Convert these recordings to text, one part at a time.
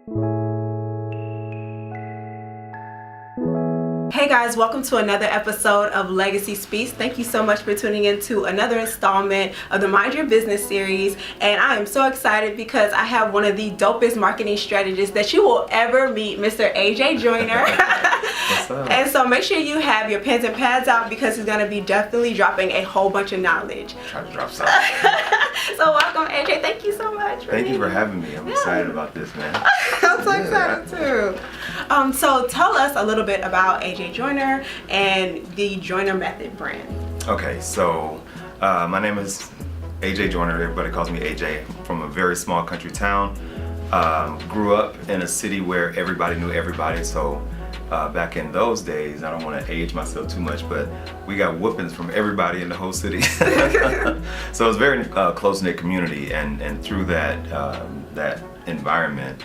Hey guys, welcome to another episode of Legacy Speaks. Thank you so much for tuning in to another installment of the Mind Your Business series. And I am so excited because I have one of the dopest marketing strategists that you will ever meet, Mr. AJ Joyner. What's up? And so make sure you have your pens and pads out because he's going to be definitely dropping a whole bunch of knowledge. Try to drop something. So welcome, AJ. Thank you so much. Thank you for having me. I'm excited about this, man. I'm so excited too. So tell us a little bit about AJ Joyner and the Joyner Method brand. Okay, so my name is AJ Joyner. Everybody calls me AJ. I'm from a very small country town. Grew up in a city where everybody knew everybody. So back in those days, I don't want to age myself too much, but we got whoopings from everybody in the whole city. So it was a very close-knit community, and through that environment,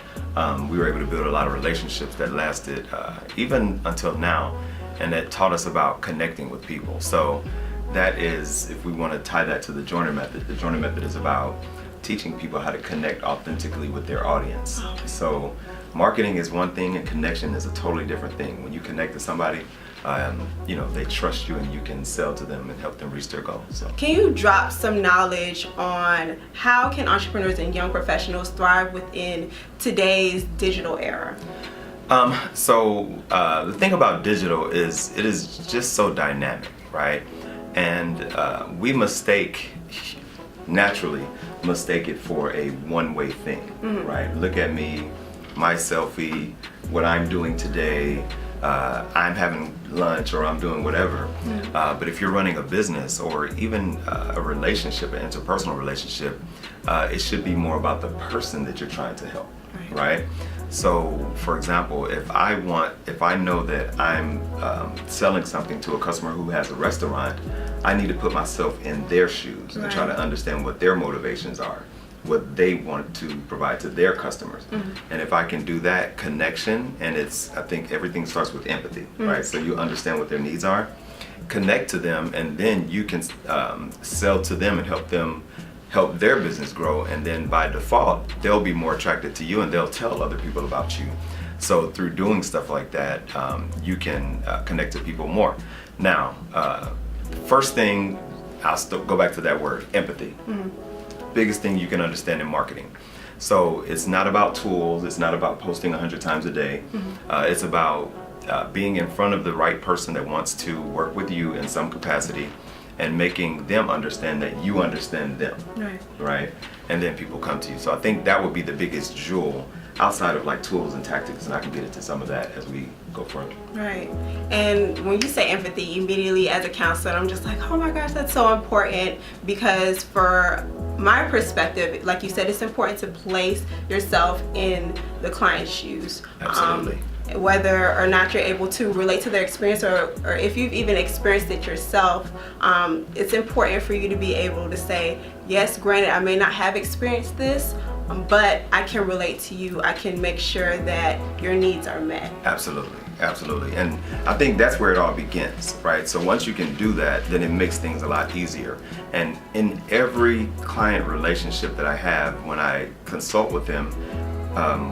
we were able to build a lot of relationships that lasted even until now, and that taught us about connecting with people. So that is, if we want to tie that to the Joyner Method, the Joyner Method is about teaching people how to connect authentically with their audience. So marketing is one thing and connection is a totally different thing. When you connect to somebody, they trust you and you can sell to them and help them reach their goals. So. Can you drop some knowledge on how can entrepreneurs and young professionals thrive within today's digital era? The thing about digital is it is just so dynamic, right? And we naturally mistake it for a one-way thing, right? Look at me, my selfie, what I'm doing today, I'm having lunch or I'm doing whatever. But if you're running a business or even a relationship, an interpersonal relationship, it should be more about the person that you're trying to help, right? So, for example, if I know that I'm selling something to a customer who has a restaurant, I need to put myself in their shoes and try to understand what their motivations are, what they want to provide to their customers. And if I can do that connection, and I think everything starts with empathy, right? So you understand what their needs are, connect to them, and then you can sell to them and help their business grow, and then by default they'll be more attracted to you and they'll tell other people about you. So through doing stuff like that, you can connect to people more. Now, first thing, I'll still go back to that word, empathy. Biggest thing you can understand in marketing. So it's not about tools, it's not about posting 100 times a day. It's about being in front of the right person that wants to work with you in some capacity and making them understand that you understand them, right? And then people come to you. So I think that would be the biggest jewel outside of like tools and tactics, and I can get into some of that as we go further. Right. And when you say empathy, immediately as a counselor, I'm just like, oh my gosh, that's so important, because for my perspective, like you said, it's important to place yourself in the client's shoes. Absolutely. Whether or not you're able to relate to their experience, or if you've even experienced it yourself, it's important for you to be able to say, yes, granted, I may not have experienced this, but I can relate to you. I can make sure that your needs are met. Absolutely, absolutely. And I think that's where it all begins, right? So once you can do that, then it makes things a lot easier. And in every client relationship that I have, when I consult with them,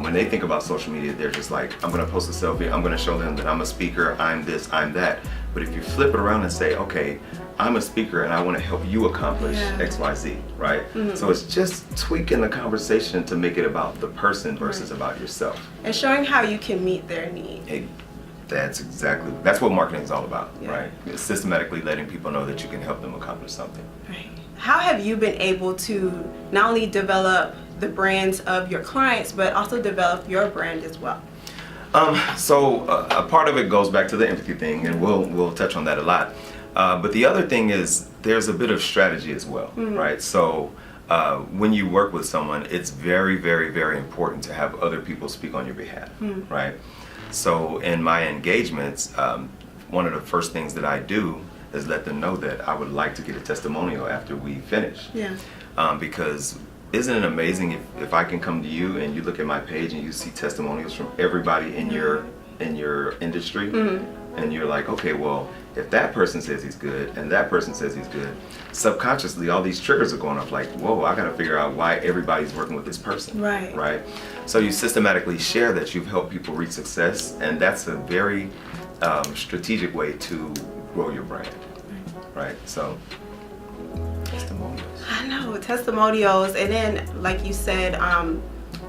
when they think about social media, they're just like, I'm going to post a selfie, I'm going to show them that I'm a speaker, I'm this, I'm that. But if you flip it around and say, okay, I'm a speaker and I want to help you accomplish X, Y, Z, right? So it's just tweaking the conversation to make it about the person versus about yourself. And showing how you can meet their needs. That's what marketing is all about, right? It's systematically letting people know that you can help them accomplish something. Right. How have you been able to not only develop the brands of your clients, but also develop your brand as well? A part of it goes back to the empathy thing, and we'll touch on that a lot. But the other thing is there's a bit of strategy as well, right? So when you work with someone, it's very, very, very important to have other people speak on your behalf, right? So in my engagements, one of the first things that I do is let them know that I would like to get a testimonial after we finish. Because isn't it amazing if I can come to you and you look at my page and you see testimonials from everybody in your industry, and you're like, okay, well, if that person says he's good and that person says he's good, subconsciously all these triggers are going off like, whoa, I got to figure out why everybody's working with this person. Right. So you systematically share that you've helped people reach success, and that's a very strategic way to grow your brand. Right. So testimonials. I know, testimonials, and then like you said,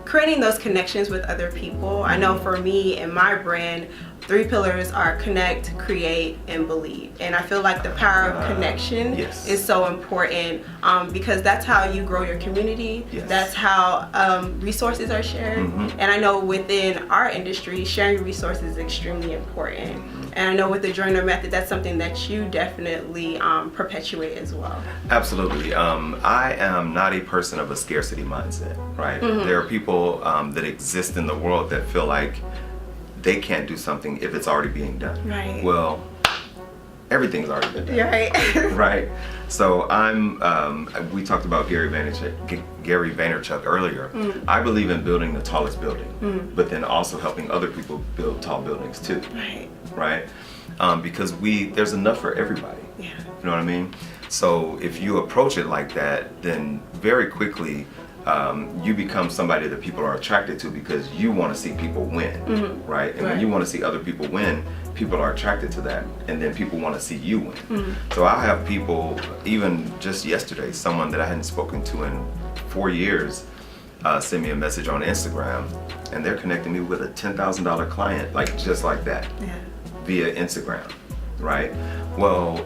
creating those connections with other people. I know for me and my brand, 3 pillars are connect, create, and believe. And I feel like the power of connection is so important because that's how you grow your community. That's how resources are shared. And I know within our industry, sharing resources is extremely important. And I know with the Dreamin method, that's something that you definitely perpetuate as well. Absolutely. I am not a person of a scarcity mindset, right? There are people that exist in the world that feel like they can't do something if it's already being done. Right. Well, everything's already been done. Right. Right. So we talked about Gary Vaynerchuk earlier. I believe in building the tallest building, but then also helping other people build tall buildings too. Right. Because there's enough for everybody. You know what I mean? So if you approach it like that, then very quickly you become somebody that people are attracted to because you want to see people win, right? And when you want to see other people win, people are attracted to that, and then people want to see you win. So I'll have people, even just yesterday, someone that I hadn't spoken to in 4 years send me a message on Instagram, and they're connecting me with a $10,000 client, like just like that, via Instagram, right? Well,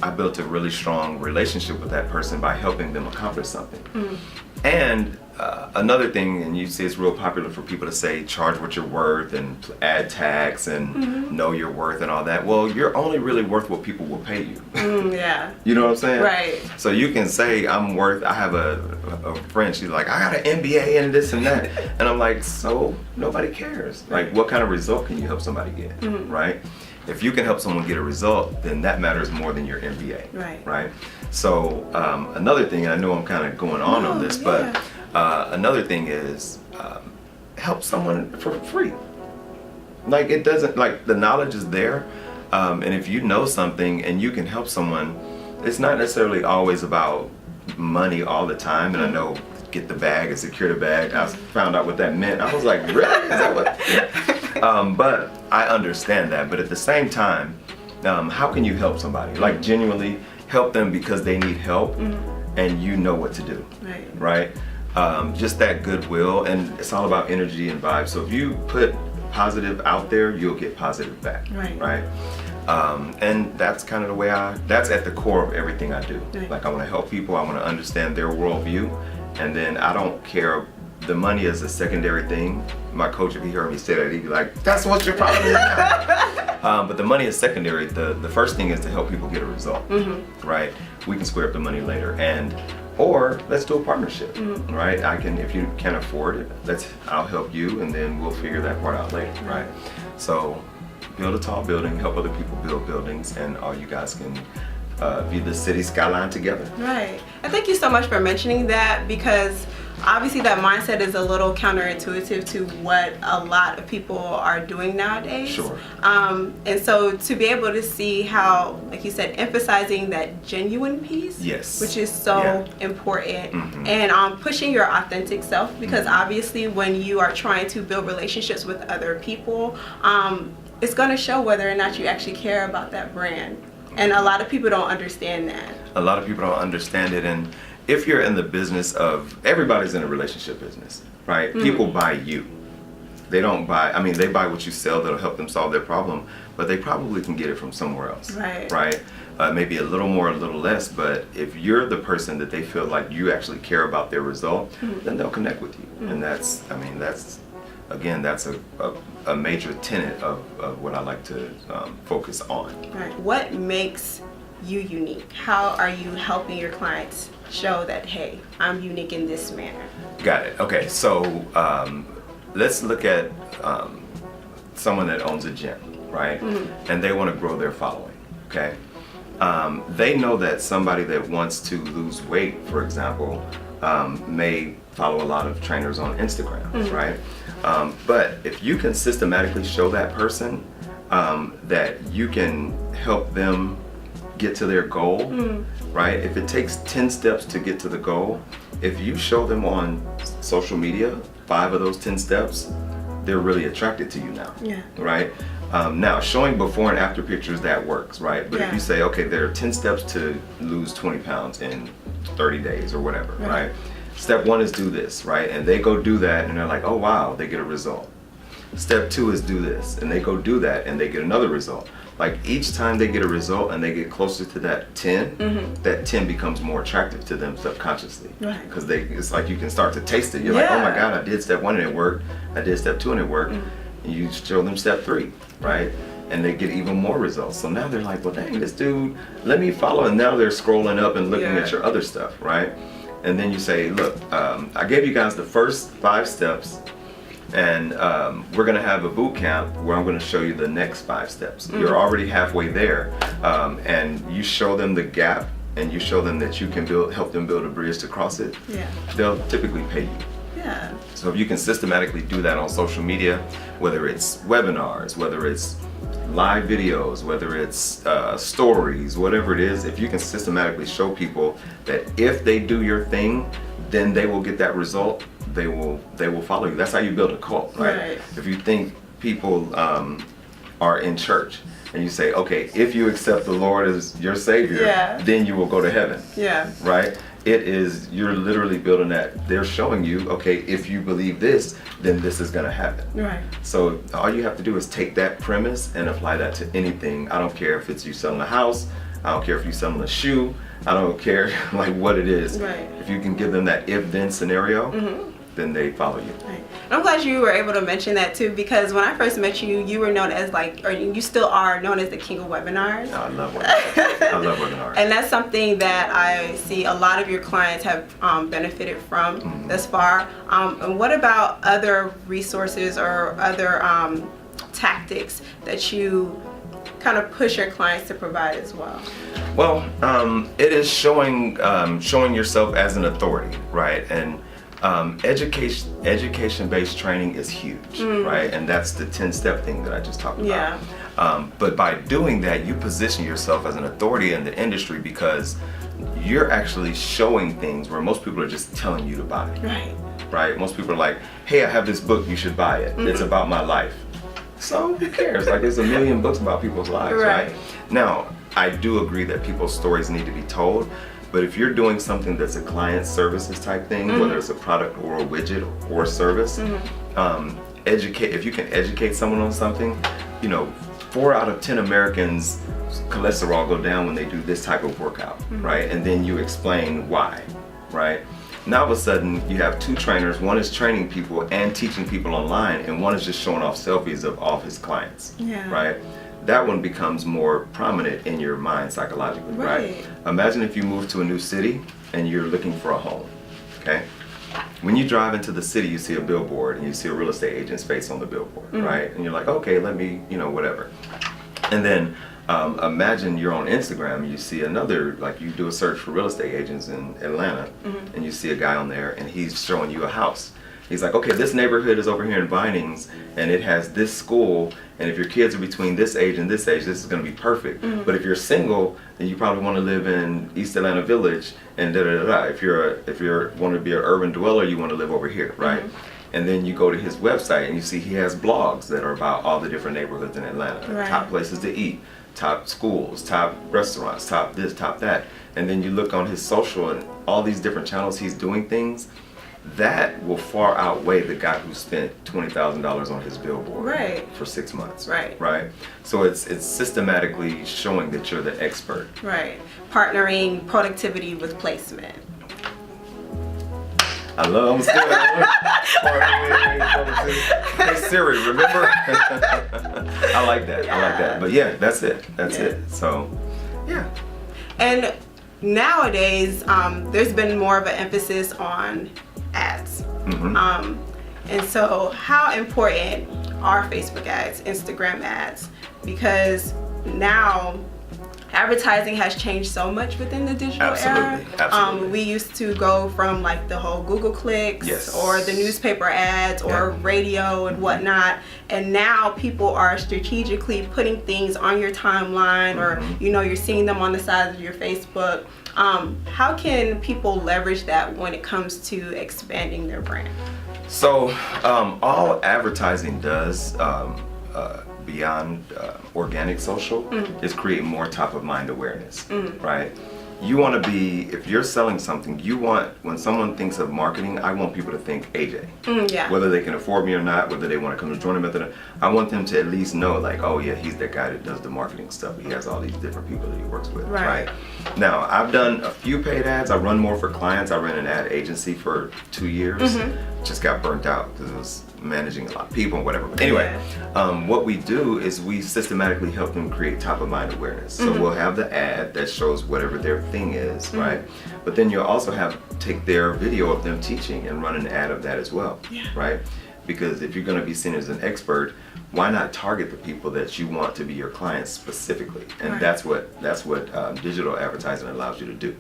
I built a really strong relationship with that person by helping them accomplish something. And another thing, and you see it's real popular for people to say, charge what you're worth and add tax and know your worth and all that. Well, you're only really worth what people will pay you. You know what I'm saying? Right. So you can say, I have a friend, she's like, I got an MBA and this and that. And I'm like, so nobody cares. Like, what kind of result can you help somebody get, right? If you can help someone get a result, then that matters more than your MBA, right? So another thing, and I know I'm kind of going on this, but another thing is help someone for free. Like, it doesn't, like, the knowledge is there, and if you know something and you can help someone, it's not necessarily always about money all the time. And I know get the bag and secure the bag, I found out what that meant. I was like, really? Is that what? But I understand that. But at the same time, how can you help somebody? Like, genuinely help them because they need help, and you know what to do, right? Just that goodwill, and it's all about energy and vibe. So if you put positive out there, you'll get positive back, right? And that's kind of the way that's at the core of everything I do. Like, I want to help people, I want to understand their worldview, and then I don't care. The money is a secondary thing. My coach, if he heard me say that, he'd be like, that's what your problem is now. But the money is secondary. The first thing is to help people get a result, right? We can square up the money later, or let's do a partnership, right? If you can't afford it, I'll help you, and then we'll figure that part out later, right? So build a tall building, help other people build buildings, and all you guys can view the city skyline together. Right. And thank you so much for mentioning that, because obviously that mindset is a little counterintuitive to what a lot of people are doing nowadays. And so to be able to see how, like you said, emphasizing that genuine piece, which is so important, and pushing your authentic self, because obviously when you are trying to build relationships with other people, it's going to show whether or not you actually care about that brand. And a lot of people don't understand that. A lot of people don't understand it, and if you're in the business of, everybody's in a relationship business, right? People buy you. They don't buy, they buy what you sell that'll help them solve their problem, but they probably can get it from somewhere else, right? Maybe a little more, a little less, but if you're the person that they feel like you actually care about their result, then they'll connect with you. And that's a major tenet of what I like to focus on. What makes you unique? How are you helping your clients show that, hey, I'm unique in this manner? Got it. Okay, so let's look at someone that owns a gym, right? And they want to grow their following, okay? They know that somebody that wants to lose weight, for example, may follow a lot of trainers on Instagram, right? But if you can systematically show that person that you can help them get to their goal, right? If it takes 10 steps to get to the goal, if you show them on social media 5 of those 10 steps, they're really attracted to you now, right? Now, showing before and after pictures, that works, right? But if you say, okay, there are 10 steps to lose 20 pounds in 30 days or whatever, right? Step 1 is do this, right? And they go do that and they're like, oh wow, they get a result. Step 2 is do this, and they go do that and they get another result. Like each time they get a result and they get closer to that 10, that 10 becomes more attractive to them subconsciously. Because it's like you can start to taste it. You're like, oh my God, I did step 1 and it worked. I did step 2 and it worked. And you show them step 3, right? And they get even more results. So now they're like, well, dang, this dude, let me follow. And now they're scrolling up and looking at your other stuff, right? And then you say, look, I gave you guys the first 5 steps. And we're going to have a boot camp where I'm going to show you the next 5 steps. You're already halfway there, and you show them the gap, and you show them that you can help them build a bridge to cross it. They'll typically pay you. So if you can systematically do that on social media, whether it's webinars, whether it's live videos, whether it's stories, whatever it is, if you can systematically show people that if they do your thing, then they will get that result. They will follow you. That's how you build a cult, right? If you think people are in church and you say, okay, if you accept the Lord as your Savior, then you will go to heaven. Right? You're literally building that. They're showing you, okay, if you believe this, then this is going to happen. So all you have to do is take that premise and apply that to anything. I don't care if it's you selling a house. I don't care if you're selling a shoe. I don't care like what it is. If you can give them that if-then scenario, then they follow you. I'm glad you were able to mention that too, because when I first met you, you were known as or you still are known as the king of webinars. I love webinars. I love webinars. And that's something that I see a lot of your clients have benefited from thus far. And what about other resources or other tactics that you kind of push your clients to provide as well? Well, it is showing yourself as an authority, right? And education-based training is huge, right? And that's the 10-step thing that I just talked about. But by doing that, you position yourself as an authority in the industry because you're actually showing things where most people are just telling you to buy. Right? Most people are like, hey, I have this book, you should buy it. It's about my life. So who cares? Like there's a million books about people's lives, right? Now, I do agree that people's stories need to be told. But if you're doing something that's a client services type thing, whether it's a product or a widget or a service, if you can educate someone on something, 4 out of 10 Americans cholesterol go down when they do this type of workout, right? And then you explain why, right? Now all of a sudden you have 2 trainers, one is training people and teaching people online, and one is just showing off selfies of all of his clients, right? That one becomes more prominent in your mind psychologically, right? Imagine if you move to a new city and you're looking for a home, okay? When you drive into the city, you see a billboard and you see a real estate agent's face on the billboard, right? And you're like, okay, let me, whatever. And then imagine you're on Instagram and you see another, like you do a search for real estate agents in Atlanta, and you see a guy on there and he's showing you a house. He's like, okay, this neighborhood is over here in Vinings and it has this school, and if your kids are between this age and this age, this is going to be perfect. But if you're single, then you probably want to live in East Atlanta Village and da-da-da-da. If you want to be an urban dweller, you want to live over here, right? And then you go to his website and you see he has blogs that are about all the different neighborhoods in Atlanta, top places to eat, top schools, top restaurants, top this, top that. And then you look on his social and all these different channels he's doing things. That will far outweigh the guy who spent $20,000 on his billboard for 6 months. Right. So it's systematically showing that you're the expert. Partnering productivity with placement. I love Hey Siri, remember? I like that. But yeah, that's it. That's it. So yeah. And nowadays, there's been more of an emphasis on ads. And so how important are Facebook ads, Instagram ads? Because now advertising has changed so much within the digital era. Absolutely. We used to go from like the whole Google clicks Yes. or the newspaper ads or Yeah. radio and whatnot, and now people are strategically putting things on your timeline, or you're seeing them on the sides of your Facebook. How can people leverage that when it comes to expanding their brand? So all advertising does beyond organic social is create more top of mind awareness, right? You want to be, if you're selling something, you want, when someone thinks of marketing, I want people to think AJ. Yeah. Whether they can afford me or not, whether they want to come to join me, I want them to at least know, like, oh yeah, he's that guy that does the marketing stuff. He has all these different people that he works with, Right. Now, I've done a few paid ads. I run more for clients. I ran an ad agency for 2 years. Just got burnt out because it was managing a lot of people and whatever. But anyway, what we do is we systematically help them create top of mind awareness. So we'll have the ad that shows whatever their thing is, right? But then you'll also take their video of them teaching and run an ad of that as well, right? Because if you're going to be seen as an expert, why not target the people that you want to be your clients specifically? And that's what digital advertising allows you to do.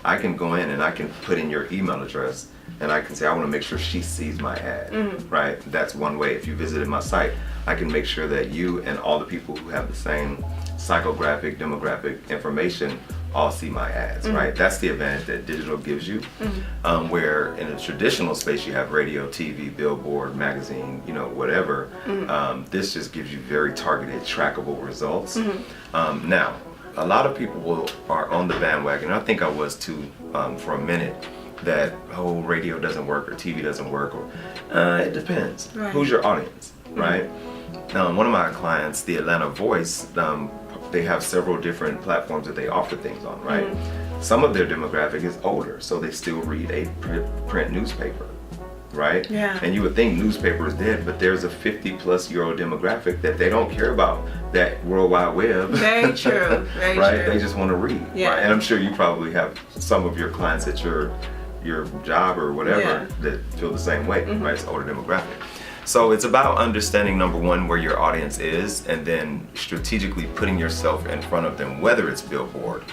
I can go in and I can put in your email address, and I can say, I want to make sure she sees my ad, right? That's one way. If you visited my site, I can make sure that you and all the people who have the same psychographic, demographic information all see my ads, right? That's the advantage that digital gives you. Where in a traditional space you have radio, TV, billboard, magazine, whatever. This just gives you very targeted, trackable results. Now, a lot of people are on the bandwagon. I think I was too for a minute. That radio doesn't work or TV doesn't work, or it depends. Who's your audience, right? One of my clients, the Atlanta Voice, they have several different platforms that they offer things on, right? Some of their demographic is older, so they still read a print newspaper, right? And you would think newspaper is dead, but there's a 50-plus-year-old demographic that they don't care about that World Wide Web. Very true. Very right? true. They just want to read. Right? And I'm sure you probably have some of your clients at your job or whatever that feel the same way, right? It's older demographic. So it's about understanding, number one, where your audience is, and then strategically putting yourself in front of them, whether it's billboard,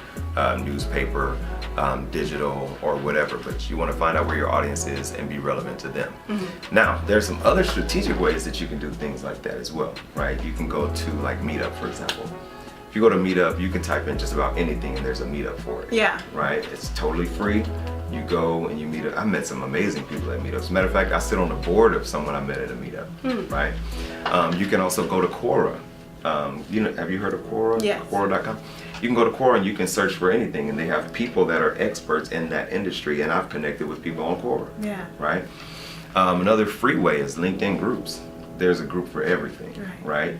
newspaper, digital, or whatever. But you want to find out where your audience is and be relevant to them. Now, there's some other strategic ways that you can do things like that as well, right? You can go to like Meetup, for example. If you go to Meetup, you can type in just about anything and there's a Meetup for it. Right? It's totally free. You go and you meet up. I met some amazing people at Meetups. As a matter of fact, I sit on the board of someone I met at a Meetup, right? You can also go to Quora. Have you heard of Quora? Yes. Quora.com. You can go to Quora and you can search for anything, and they have people that are experts in that industry, and I've connected with people on Quora. Right? Another free way is LinkedIn groups. There's a group for everything, right?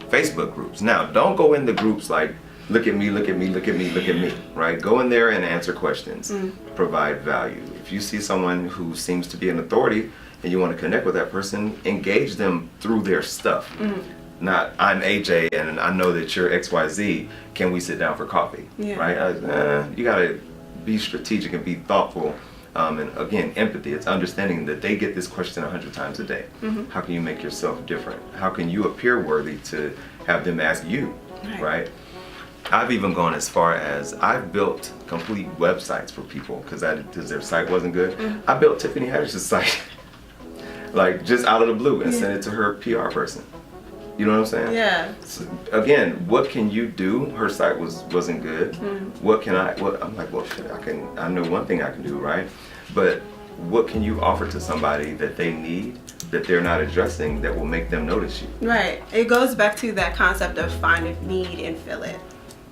Facebook groups. Now, don't go in the groups like, look at me, look at me, look at me, look at me, right? Go in there and answer questions, provide value. If you see someone who seems to be an authority and you want to connect with that person, engage them through their stuff. Not, I'm AJ and I know that you're XYZ, can we sit down for coffee, right? You got to be strategic and be thoughtful. And again, empathy, it's understanding that they get this question 100 times a day. How can you make yourself different? How can you appear worthy to have them ask you, right? I've even gone as far as I've built complete websites for people because their site wasn't good. I built Tiffany Haddish's site, like just out of the blue, and sent it to her PR person. You know what I'm saying? So, again, what can you do? Her site wasn't good. What can I'm like, well, shit, I know one thing I can do, right? But what can you offer to somebody that they need, that they're not addressing, that will make them notice you? Right. It goes back to that concept of find a need and fill it.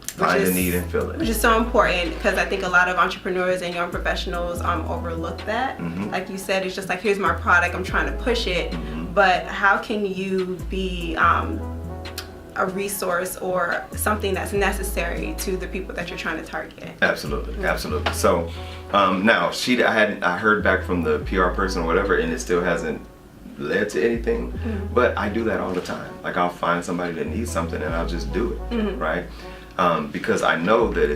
Find a need and fill it. Which is so important because I think a lot of entrepreneurs and young professionals overlook that. Like you said, it's just like, here's my product, I'm trying to push it. But how can you be a resource or something that's necessary to the people that you're trying to target? Absolutely, absolutely. So now I heard back from the PR person or whatever, and it still hasn't led to anything. But I do that all the time. Like I'll find somebody that needs something and I'll just do it, right? Because I know that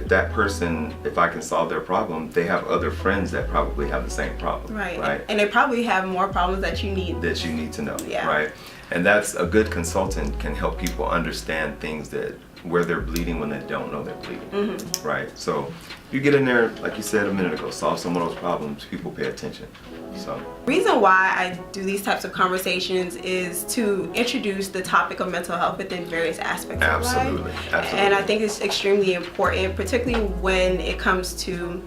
if I can solve their problem, they have other friends that probably have the same problem. Right. And they probably have more problems that you need to know. Right. And that's a good consultant can help people understand things that where they're bleeding when they don't know they're bleeding, right? So if you get in there, like you said a minute ago, solve some of those problems, people pay attention. So reason why I do these types of conversations is to introduce the topic of mental health within various aspects of life. Absolutely. And I think it's extremely important, particularly when it comes to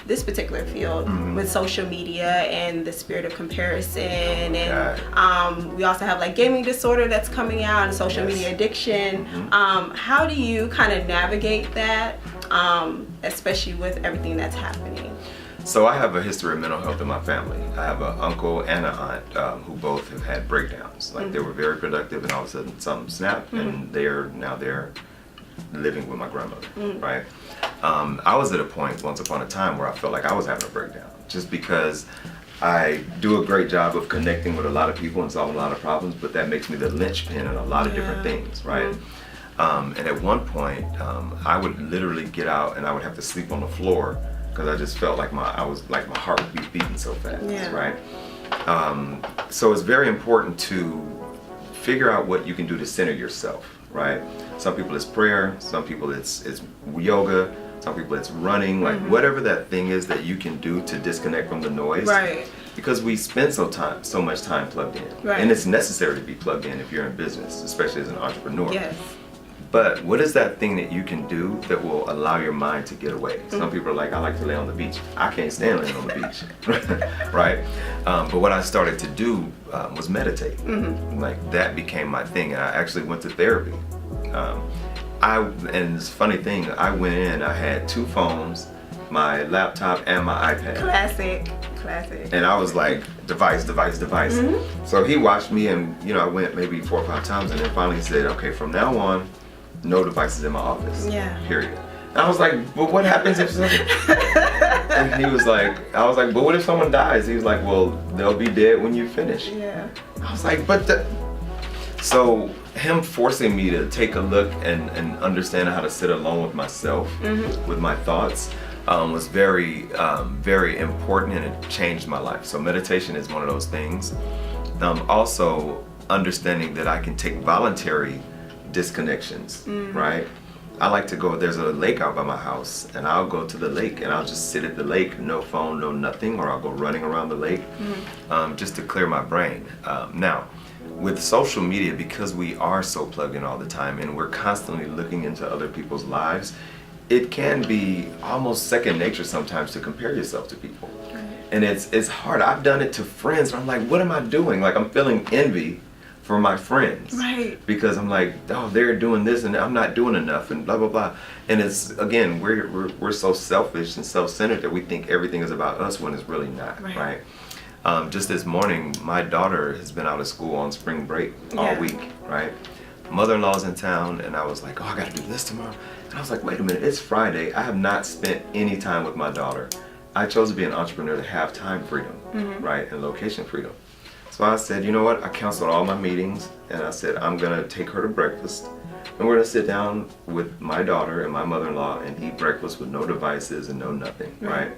this particular field with social media and the spirit of comparison. And we also have like gaming disorder that's coming out and social media addiction. How do you kind of navigate that, especially with everything that's happening? So I have a history of mental health in my family. I have an uncle and an aunt who both have had breakdowns. Like they were very productive, and all of a sudden something snapped, and they're living with my grandmother, right? I was at a point once upon a time where I felt like I was having a breakdown, just because I do a great job of connecting with a lot of people and solving a lot of problems, but that makes me the linchpin in a lot of different things, right? And at one point, I would literally get out and I would have to sleep on the floor because I just felt like my heart would be beating so fast, right? So it's very important to figure out what you can do to center yourself, right? Some people it's prayer, some people it's yoga, some people it's running, like whatever that thing is that you can do to disconnect from the noise. Right. Because we spend so much time plugged in. Right. And it's necessary to be plugged in if you're in business, especially as an entrepreneur. Yes. But what is that thing that you can do that will allow your mind to get away? Some people are like, I like to lay on the beach. I can't stand laying on the beach, right? But what I started to do was meditate. Like that became my thing, and I actually went to therapy. And it's a funny thing, I went in, I had 2 phones, my laptop and my iPad. Classic. And I was like, device. So he watched me, and I went maybe 4 or 5 times, and then finally he said, okay, from now on, no devices in my office. Period. And I was like, but what happens if something? And he was like, I was like, but what if someone dies? He was like, well, they'll be dead when you finish. I was like, so him forcing me to take a look and understand how to sit alone with myself, with my thoughts, was very, very important, and it changed my life. So meditation is one of those things. Also understanding that I can take voluntary disconnections, right? I like to go, there's a lake out by my house, and I'll go to the lake and I'll just sit at the lake, no phone, no nothing, or I'll go running around the lake just to clear my brain. Now, with social media, because we are so plugged in all the time and we're constantly looking into other people's lives, it can be almost second nature sometimes to compare yourself to people. And it's hard. I've done it to friends where I'm like, what am I doing? Like, I'm feeling envy for my friends, because I'm like, oh, they're doing this and I'm not doing enough, and blah blah blah. And it's, again, we're so selfish and self-centered that we think everything is about us when it's really not, right? Just this morning, my daughter has been out of school on spring break all week, right? Mother-in-law's in town, and I was like, oh, I gotta do this tomorrow. And I was like, wait a minute, it's Friday. I have not spent any time with my daughter. I chose to be an entrepreneur to have time freedom, right, and location freedom. So I said, you know what, I canceled all my meetings, and I said, I'm gonna take her to breakfast, and we're gonna sit down with my daughter and my mother-in-law and eat breakfast with no devices and no nothing, right?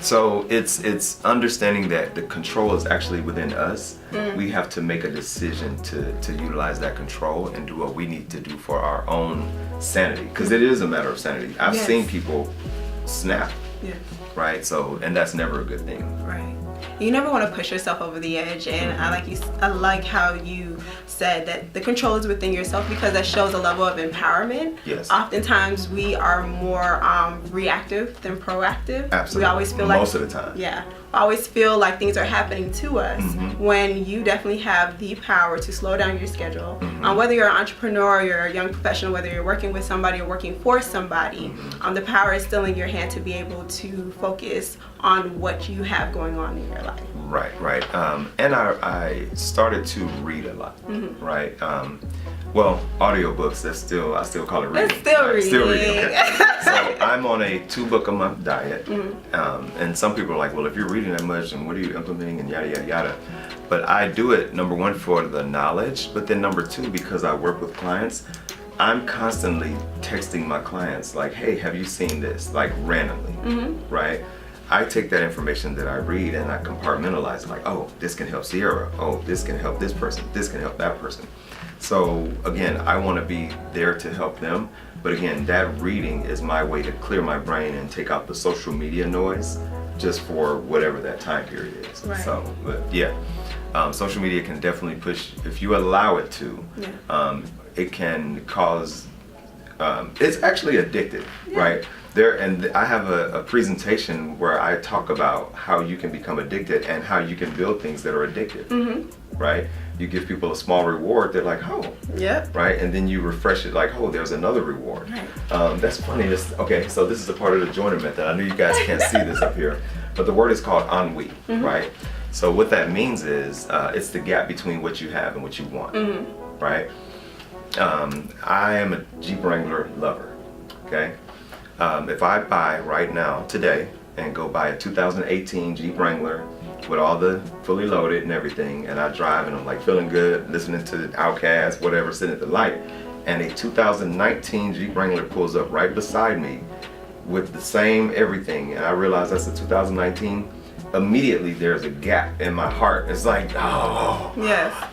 So it's understanding that the control is actually within us. We have to make a decision to utilize that control and do what we need to do for our own sanity, because it is a matter of sanity. I've seen people snap, right? So, and that's never a good thing. Right. You never want to push yourself over the edge, and I like how you said that the control is within yourself, because that shows a level of empowerment. Oftentimes we are more reactive than proactive. Absolutely. We always feel like, most of the time. Always feel like things are happening to us, when you definitely have the power to slow down your schedule. Whether you're an entrepreneur, you're a young professional, whether you're working with somebody or working for somebody, the power is still in your hand to be able to focus on what you have going on in your life. Right. And I started to read a lot, right? Well, audiobooks, I still call it reading. It's still reading. Still reading, okay. So I'm on a 2-book-a-month diet. And some people are like, well, if you're reading that much, and what are you implementing, and yada, yada, yada. But I do it, number one, for the knowledge, but then number two, because I work with clients, I'm constantly texting my clients like, hey, have you seen this? Like, randomly, right? I take that information that I read and I compartmentalize, like, oh, this can help Sierra. Oh, this can help this person. This can help that person. So again, I want to be there to help them. But again, that reading is my way to clear my brain and take out the social media noise just for whatever that time period is. Right. So, but yeah, social media can definitely push, if you allow it to, it can cause, it's actually addictive, right? And I have a presentation where I talk about how you can become addicted and how you can build things that are addictive, right? You give people a small reward, they're like, oh, right? And then you refresh it like, oh, there's another reward. Right. That's funny. Okay, so this is a part of the joiner method. I know you guys can't see this up here, but the word is called ennui, right? So what that means is it's the gap between what you have and what you want, right? I am a Jeep Wrangler lover, okay? If I buy right now, today, and go buy a 2018 Jeep Wrangler with all the fully loaded and everything, and I drive and I'm like feeling good, listening to Outkast, whatever, sitting at the light, and a 2019 Jeep Wrangler pulls up right beside me with the same everything, and I realize that's a 2019, immediately there's a gap in my heart. It's like, oh,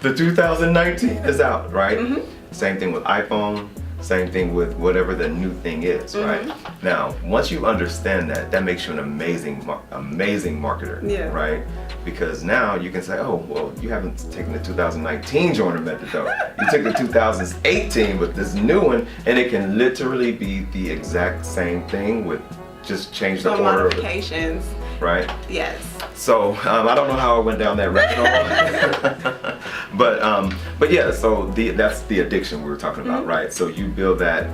the 2019 is out, right? Same thing with iPhone. Same thing with whatever the new thing is, right? Now, once you understand that, that makes you an amazing marketer, right? Because now you can say, oh, well, you haven't taken the 2019 joiner method though. You took the 2018 with this new one, and it can literally be the exact same thing with just change the order modifications. Right? Yes. So I don't know how I went down that rabbit hole, but yeah. So that's the addiction we were talking about, right? So you build that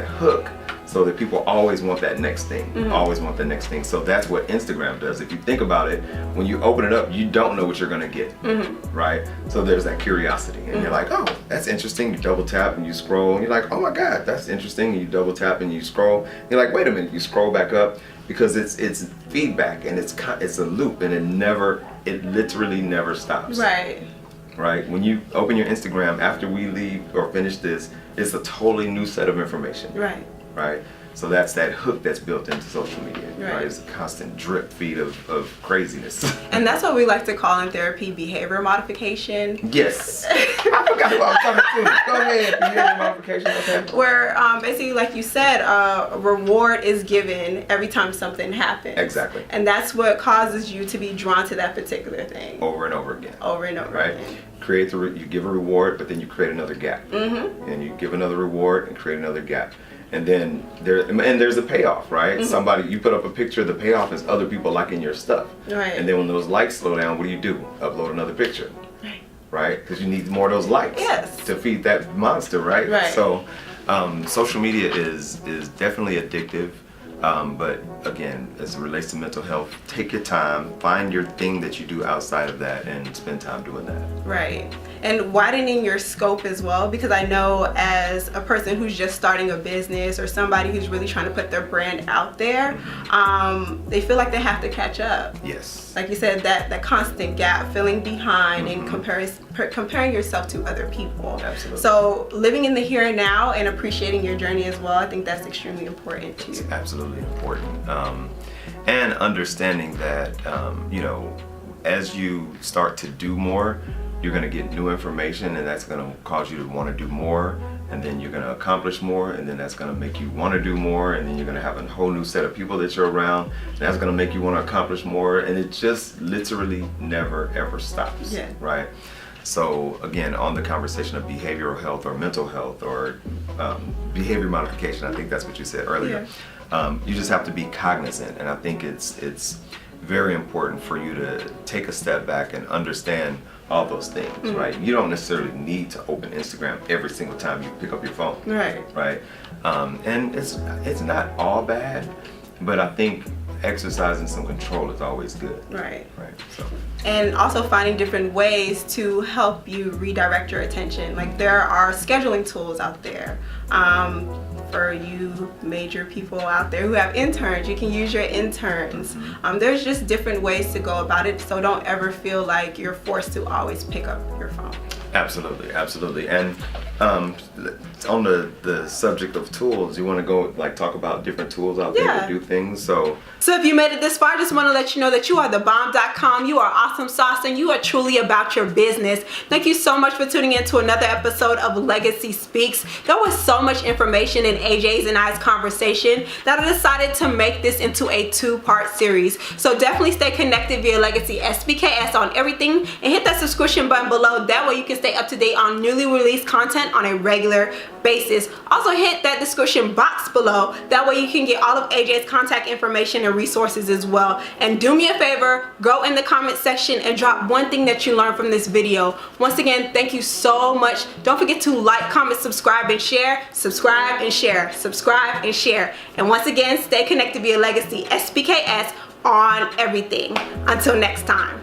hook so that people always want that next thing, always want the next thing. So that's what Instagram does. If you think about it, when you open it up, you don't know what you're gonna get, right? So there's that curiosity, and you're like, oh, that's interesting. You double tap and you scroll, and you're like, oh my God, that's interesting. And you double tap and you scroll. You're like, wait a minute. You scroll back up. Because it's feedback, and it's a loop, and it literally never stops. Right. Right. When you open your Instagram after we leave or finish this, it's a totally new set of information. Right. Right. So that's that hook that's built into social media. Right. It's a constant drip feed of craziness. And that's what we like to call in therapy behavior modification. Yes. I forgot what I was talking to. Go ahead. Behavior modification. Okay. Where basically, like you said, a reward is given every time something happens. Exactly. And that's what causes you to be drawn to that particular thing. Over and over again. Over and over again. You give a reward, but then you create another gap. And you give another reward and create another gap. And then there's a payoff, right? You put up a picture, the payoff is other people liking your stuff. Right. And then when those likes slow down, what do? Upload another picture. Right? Because you need more of those likes to feed that monster, right? So social media is definitely addictive. But again, as it relates to mental health, take your time, find your thing that you do outside of that, and spend time doing that. Right. And widening your scope as well, because I know as a person who's just starting a business or somebody who's really trying to put their brand out there, they feel like they have to catch up. Yes. Like you said, that constant gap, feeling behind, and comparing yourself to other people. Absolutely. So living in the here and now and appreciating your journey as well, I think that's extremely important too. It's absolutely important. And understanding that, as you start to do more, you're going to get new information, and that's going to cause you to want to do more, and then you're going to accomplish more, and then that's going to make you want to do more, and then you're going to have a whole new set of people that you're around, and that's going to make you want to accomplish more, and it just literally never ever stops. Right? So again, on the conversation of behavioral health or mental health or behavior modification, I think that's what you said earlier. You just have to be cognizant, and I think it's very important for you to take a step back and understand all those things, right? You don't necessarily need to open Instagram every single time you pick up your phone, right? And it's not all bad, but I think exercising some control is always good. Right. So. And also finding different ways to help you redirect your attention. Like there are scheduling tools out there. For you major people out there who have interns, you can use your interns. There's just different ways to go about it, so don't ever feel like you're forced to always pick up your phone. Absolutely, absolutely. And on the subject of tools, you want to go like talk about different tools out there to do things. So if you made it this far, I just want to let you know that you are thebomb.com. You are awesome sauce, and you are truly about your business. Thank you so much for tuning in to another episode of Legacy Speaks. There was so much information in AJ's and I's conversation that I decided to make this into a 2-part series. So definitely stay connected via Legacy SBKS on everything, and hit that subscription button below. That way you can stay up to date on newly released content on a regular basis. Also hit that description box below. That way you can get all of AJ's contact information and resources as well. And do me a favor, go in the comment section and drop one thing that you learned from this video. Once again, thank you so much. Don't forget to like, comment, subscribe, and share. Subscribe and share. Subscribe and share. And once again, stay connected via Legacy SBKS on everything. Until next time.